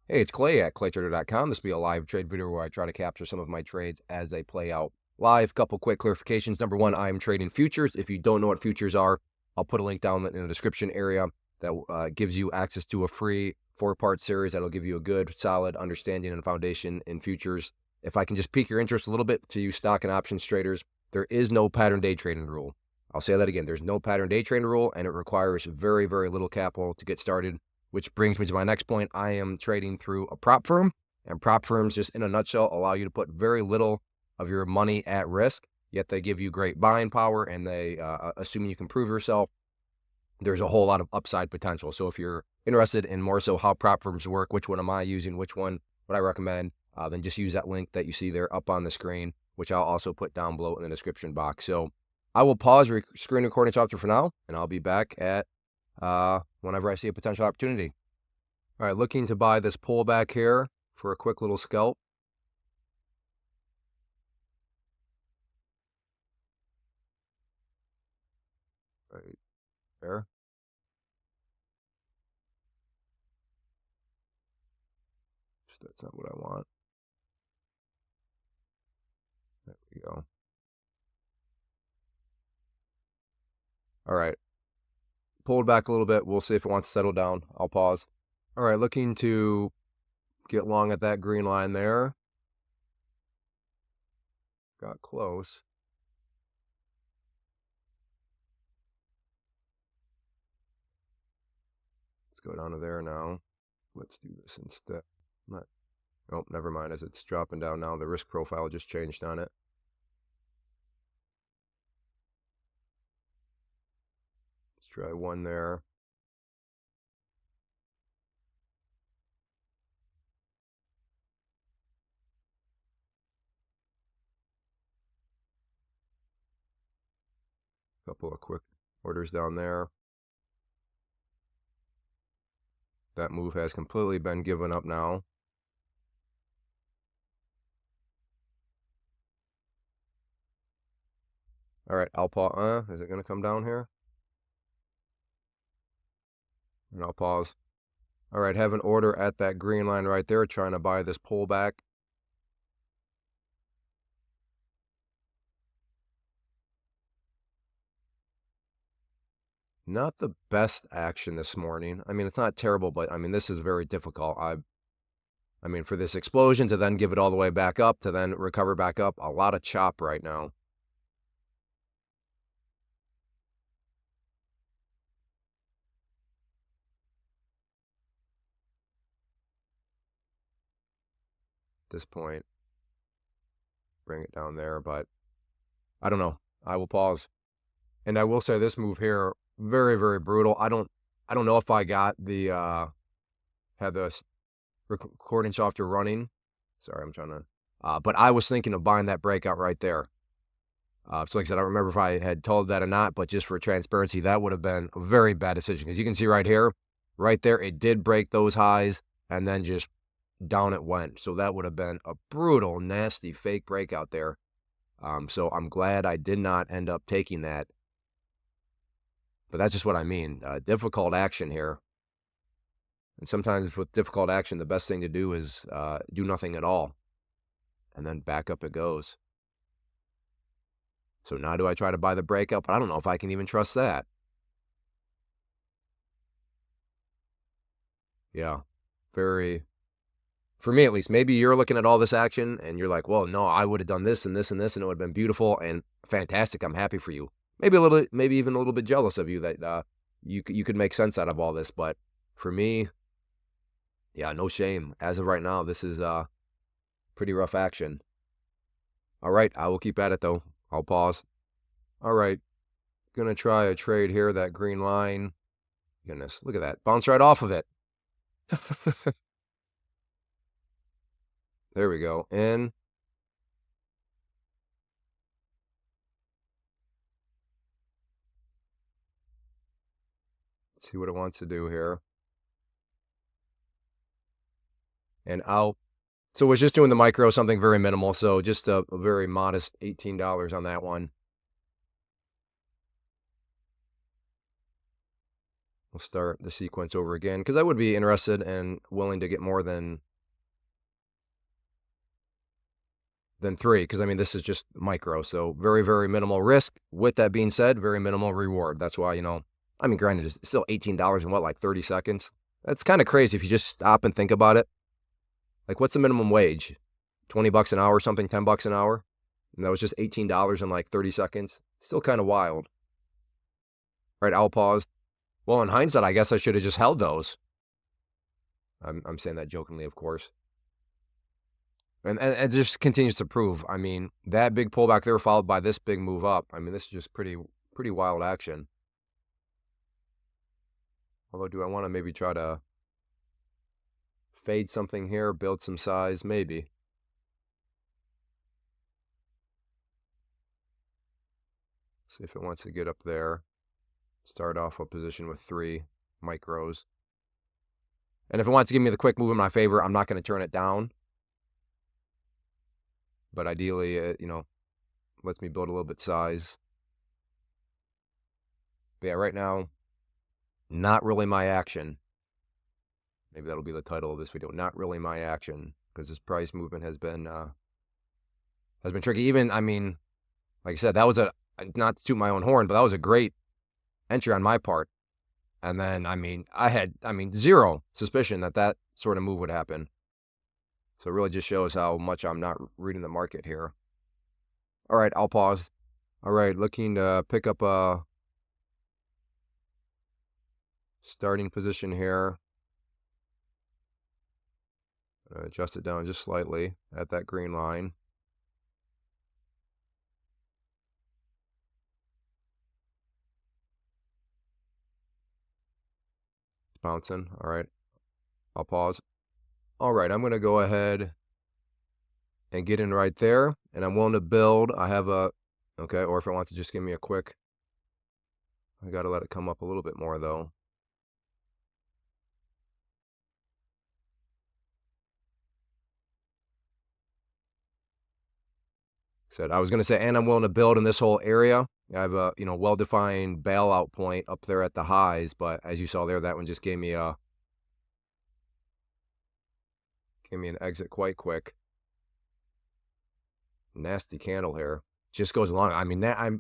Hey, it's Clay at claytrader.com. This will be a live trade video where I try to capture some of my trades as they play out live. Couple quick clarifications. Number one, I'm trading futures. If you don't know what futures are, I'll put a link down in the description area that gives you access to a free 4-part series that'll give you a good, solid understanding and foundation in futures. If I can just pique your interest a little bit to you stock and options traders, there is no pattern day trading rule. I'll say that again. There's no pattern day trading rule, and it requires very, very little capital to get started. Which brings me to my next point. I am trading through a prop firm, and prop firms, just in a nutshell, allow you to put very little of your money at risk, yet they give you great buying power, and they, assuming you can prove yourself, there's a whole lot of upside potential. So if you're interested in more so how prop firms work, which one am I using, which one would I recommend, then just use that link that you see there up on the screen, which I'll also put down below in the description box. So I will pause screen recording software for now, and I'll be back at whenever I see a potential opportunity. All right, looking to buy this pullback here for a quick little scalp. Right there. That's not what I want. There we go. All right. Pulled back a little bit. We'll see if it wants to settle down. I'll pause. All right, looking to get long at that green line there. Got close. Let's go down to there now. Let's do this instead. Oh, never mind. As it's dropping down now, the risk profile just changed on it. Let's try one there. Couple of quick orders down there. That move has completely been given up now. All right, I'll pause. Is it going to come down here? And I'll pause. All right, have an order at that green line right there, trying to buy this pullback. Not the best action this morning. I mean, it's not terrible, but I mean, this is very difficult. I mean, for this explosion to then give it all the way back up, to then recover back up, a lot of chop right now. At this point, bring it down there, but I don't know. I will pause. And I will say this move here, very, very brutal. I don't know if I got the had the recording software running. Sorry, I'm trying to but I was thinking of buying that breakout right there. So like I said, I don't remember if I had told that or not, but just for transparency, that would have been a very bad decision. Because you can see right here, right there, it did break those highs and then just down it went. So that would have been a brutal, nasty, fake breakout there. So I'm glad I did not end up taking that. But that's just what I mean. Difficult action here. And sometimes with difficult action, the best thing to do is do nothing at all. And then back up it goes. So now do I try to buy the breakup? But I don't know if I can even trust that. Yeah, very, for me at least, maybe you're looking at all this action and you're like, well, no, I would have done this and this and this, and it would have been beautiful and fantastic. I'm happy for you. Maybe a little, maybe even a little bit jealous of you that you could make sense out of all this. But for me, yeah, no shame. As of right now, this is pretty rough action. All right, I will keep at it though. I'll pause. All right, gonna try a trade here. That green line. Goodness, look at that. Bounce right off of it. There we go. In. Let's see what it wants to do here. And out. So it's just doing the micro, something very minimal. So just a very modest $18 on that one. We'll start the sequence over again because I would be interested and willing to get more than 3, because I mean, this is just micro, so very, very minimal risk. With that being said, very minimal reward. That's why, I mean, granted, it's still $18 in what, like 30 seconds? That's kind of crazy if you just stop and think about it. Like, what's the minimum wage? 20 bucks an hour or something, 10 bucks an hour? And that was just $18 in like 30 seconds. Still kind of wild. All right, I'll pause. Well, in hindsight, I guess I should have just held those. I'm saying that jokingly, of course. And it just continues to prove. I mean, that big pullback there followed by this big move up. I mean, this is just pretty wild action. Although, do I want to maybe try to fade something here, build some size? Maybe. See if it wants to get up there. Start off a position with 3 micros. And if it wants to give me the quick move in my favor, I'm not going to turn it down. But ideally, it, lets me build a little bit size. But yeah, right now, not really my action. Maybe that'll be the title of this video. Not really my action, because this price movement has been tricky. Even, I mean, like I said, that was not to toot my own horn, but that was a great entry on my part. And then, I mean, I had zero suspicion that sort of move would happen. So it really just shows how much I'm not reading the market here. All right, I'll pause. All right, looking to pick up a starting position here. Adjust it down just slightly at that green line. It's bouncing. All right, I'll pause. All right, I'm going to go ahead and get in right there, and I'm willing to build. I have okay, or if it wants to just give me a quick, I got to let it come up a little bit more though. Said I was going to say, and I'm willing to build in this whole area. I have a well-defined bailout point up there at the highs, but as you saw there, that one just gave me an exit quite quick. Nasty candle here. Just goes along. I mean, let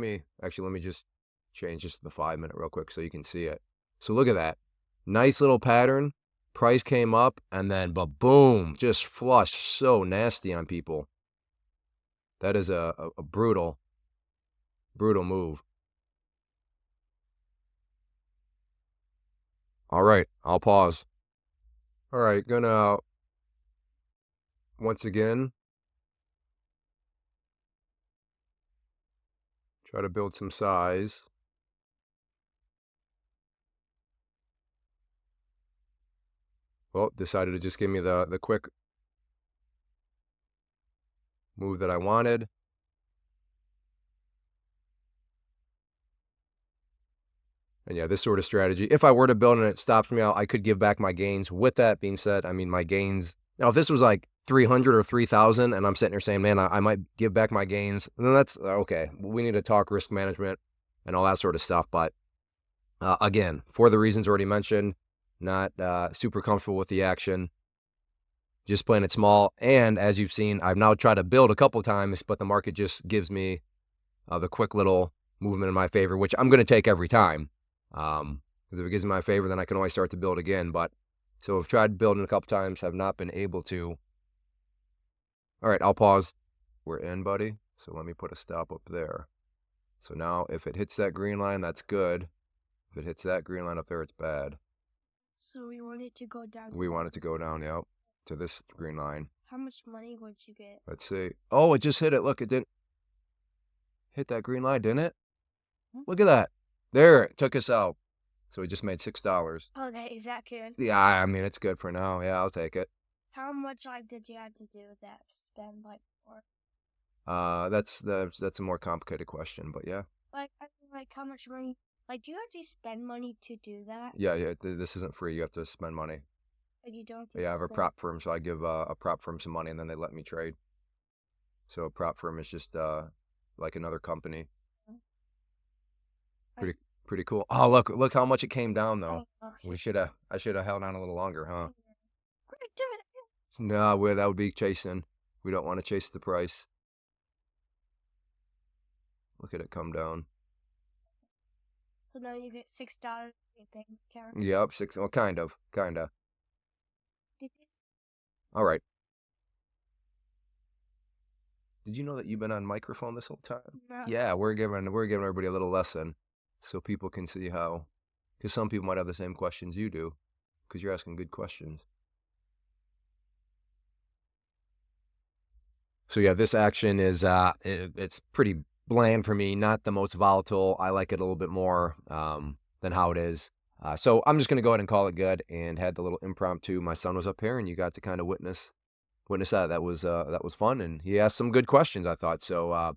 me just change just to the 5-minute real quick so you can see it. So look at that. Nice little pattern. Price came up and then boom, just flushed so nasty on people. That is a brutal move. All right, I'll pause. All right, gonna once again try to build some size. Well, decided to just give me the quick move that I wanted. And yeah, this sort of strategy, if I were to build and it stops me out, I could give back my gains. With that being said, I mean, my gains, now if this was like 300 or 3,000 and I'm sitting here saying, man, I might give back my gains, then that's okay. We need to talk risk management and all that sort of stuff. But again, for the reasons already mentioned, not super comfortable with the action, just playing it small. And as you've seen, I've now tried to build a couple times, but the market just gives me the quick little movement in my favor, which I'm going to take every time. Because if it gives me my favor, then I can always start to build again. But so I've tried building a couple times, have not been able to. All right, I'll pause. We're in, buddy. So let me put a stop up there. So now if it hits that green line, that's good. If it hits that green line up there, it's bad. So we want it to go down. We want it to go down, yep, to this green line. How much money would you get? Let's see. Oh, it just hit it. Look, it didn't hit that green line, didn't it? Look at that. There, it took us out. So we just made $6. Okay, is that good? Yeah, I mean, it's good for now. Yeah, I'll take it. How much did you have to do that spend for? That's a more complicated question, but yeah. Like how much money? Like, do you have to spend money to do that? Yeah. This isn't free. You have to spend money. Like you don't. Yeah, I have a prop firm, so I give a prop firm some money, and then they let me trade. So a prop firm is just like another company. Pretty cool. Oh, look how much it came down though. Oh, I should have held on a little longer, huh? great dividend. No, that would be chasing. We don't want to chase the price. Look at it come down. So now you get $6 in your bank account. Yep, six. Well, kinda. Did you? All right. Did you know that you've been on microphone this whole time? No. Yeah, we're giving everybody a little lesson so people can see how, because some people might have the same questions you do, because you're asking good questions. So yeah, this action is it's pretty bland for me, not the most volatile. I like it a little bit more than how it is. So I'm just gonna go ahead and call it good and had the little impromptu. My son was up here and you got to kind of witness that. That was fun and he asked some good questions, I thought. So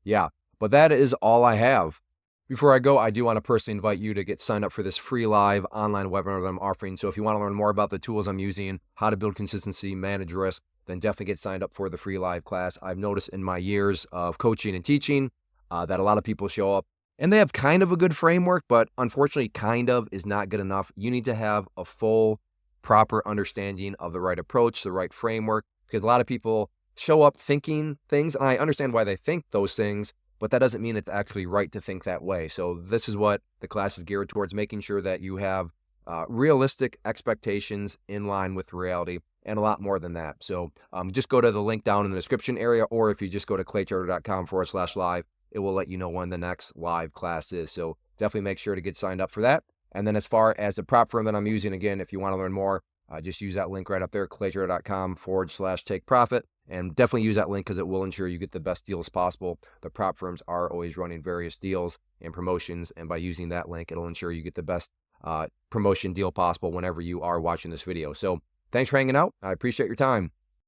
yeah, but that is all I have. Before I go, I do want to personally invite you to get signed up for this free live online webinar that I'm offering. So if you want to learn more about the tools I'm using, how to build consistency, manage risk, then definitely get signed up for the free live class. I've noticed in my years of coaching and teaching that a lot of people show up and they have kind of a good framework, but unfortunately, kind of is not good enough. You need to have a full, proper understanding of the right approach, the right framework, because a lot of people show up thinking things, and I understand why they think those things, but that doesn't mean it's actually right to think that way. So this is what the class is geared towards, making sure that you have realistic expectations in line with reality and a lot more than that. So just go to the link down in the description area, or if you just go to claytrader.com/live, it will let you know when the next live class is. So definitely make sure to get signed up for that. And then as far as the prop firm that I'm using, again, if you want to learn more, just use that link right up there, claytrader.com/take profit. And definitely use that link because it will ensure you get the best deals possible. The prop firms are always running various deals and promotions. And by using that link, it'll ensure you get the best promotion deal possible whenever you are watching this video. So thanks for hanging out. I appreciate your time.